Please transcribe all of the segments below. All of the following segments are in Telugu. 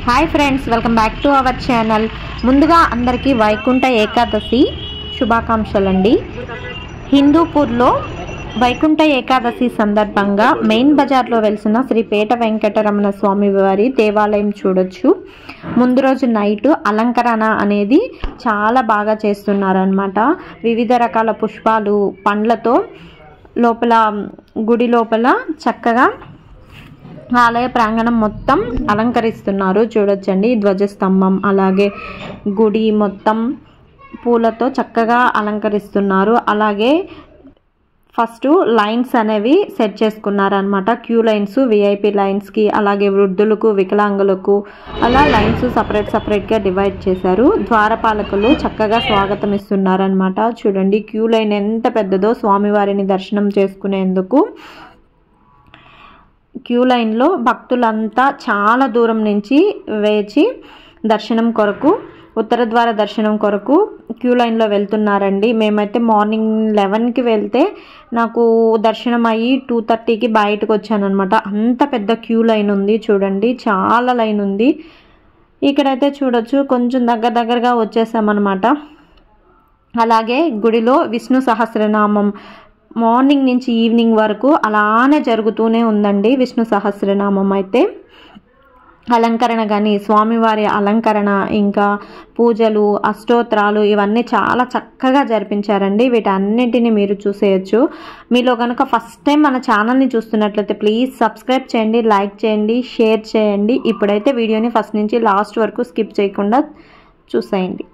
Hi friends welcome back to our channel. ముందుగా అందరికీ వైకుంఠ ఏకాదశి శుభాకాంక్షలండి। హిందూపూర్లో వైకుంఠ ఏకాదశి సందర్భంగా మెయిన్ బజార్లో వెలిసిన శ్రీ పేట వెంకటరమణ స్వామి వారి దేవాలయం చూడొచ్చు। ముందు రోజు నైట్ అలంకరణ అనేది చాలా బాగా చేస్తున్నారన్నమాట। వివిధ రకాల పుష్పాలు పండ్లతో లోపల గుడి లోపల చక్కగా ఆలయ ప్రాంగణం మొత్తం అలంకరిస్తున్నారు చూడొచ్చండి। ధ్వజస్తంభం అలాగే గుడి మొత్తం పూలతో చక్కగా అలంకరిస్తున్నారు। అలాగే ఫస్ట్ లైన్స్ అనేవి సెట్ చేసుకున్నారన్నమాట। క్యూ లైన్స్ విఐపి లైన్స్ కి అలాగే వృద్ధులకు వికలాంగులకు అలా లైన్స్ సపరేట్ గా డివైడ్ చేశారు। ద్వారపాలకులు చక్కగా స్వాగతం ఇస్తున్నారన్నమాట। చూడండి క్యూ లైన్ ఎంత పెద్దదో స్వామివారిని దర్శనం చేసుకునేందుకు। క్యూ లైన్లో భక్తులంతా చాలా దూరం నుంచి వేచి దర్శనం కొరకు ఉత్తర ద్వార దర్శనం కొరకు క్యూ లైన్లో వెళ్తున్నారండి। మేమైతే మార్నింగ్ 11కి వెళ్తే నాకు దర్శనం అయ్యి 2:30కి బయటకు వచ్చానన్నమాట। అంత పెద్ద క్యూ లైన్ ఉంది చూడండి, చాలా లైన్ ఉంది। ఇక్కడైతే చూడొచ్చు కొంచెం దగ్గరగా వచ్చేసామన్నమాట। అలాగే గుడిలో విష్ణు సహస్రనామం మార్నింగ్ నుంచి ఈవినింగ్ వరకు అలానే జరుగుతూనే ఉందండి। విష్ణు సహస్రనామం అయితే అలంకరణ కానీ స్వామివారి అలంకరణ ఇంకా పూజలు అష్టోత్తరాలు ఇవన్నీ చాలా చక్కగా జరిపించారండి। వీటన్నిటిని మీరు చూసేయచ్చు। మీలో కనుక ఫస్ట్ టైం మన ఛానల్ని చూస్తున్నట్లయితే ప్లీజ్ సబ్స్క్రైబ్ చేయండి, లైక్ చేయండి, షేర్ చేయండి। ఇప్పుడైతే వీడియోని ఫస్ట్ నుంచి లాస్ట్ వరకు స్కిప్ చేయకుండా చూసేయండి।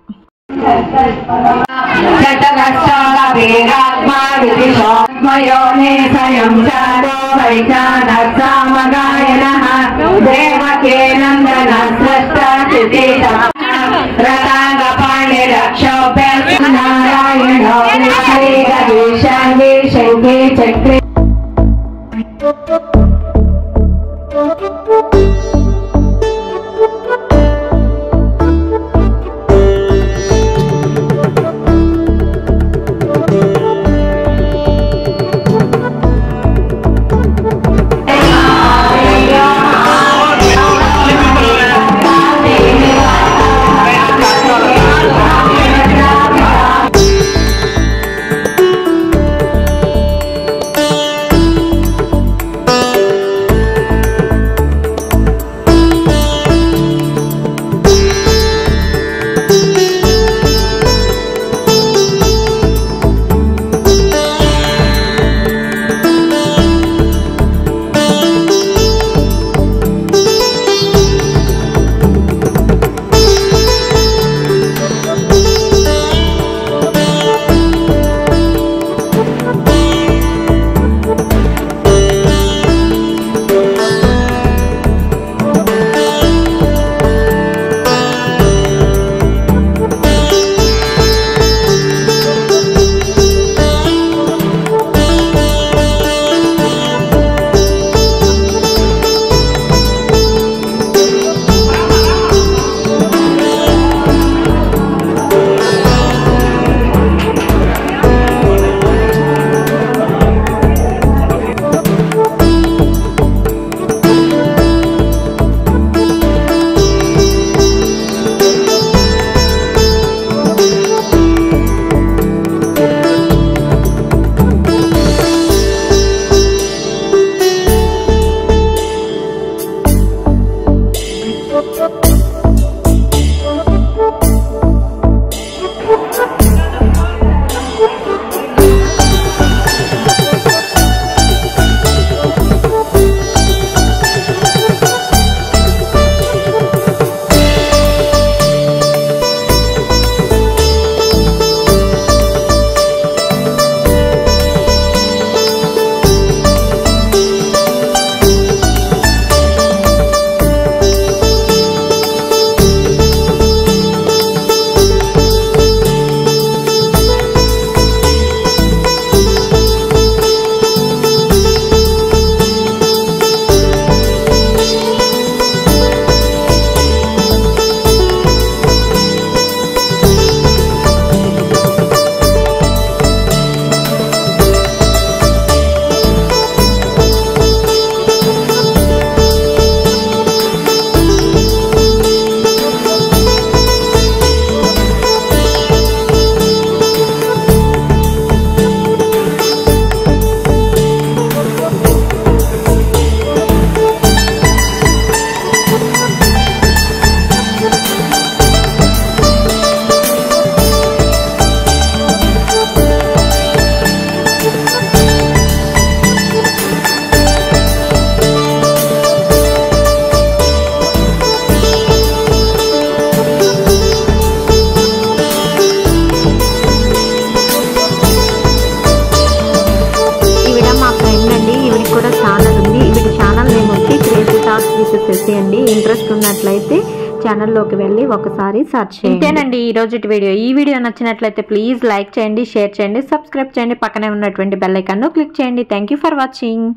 చేసేసేయండి. ఇంట్రెస్ట్ ఉన్నట్లయితే ఛానల్లోకి వెళ్ళి ఒకసారి సర్చ్ చేయండి. ఇంతేనండి ఈ రోజు వీడియో. ఈ వీడియో నచ్చినట్లయితే ప్లీజ్ లైక్ చేయండి, షేర్ చేయండి, సబ్స్క్రైబ్ చేయండి, పక్కనే ఉన్నటువంటి బెల్ ఐకాన్ను క్లిక్ చేయండి. Thank you for watching.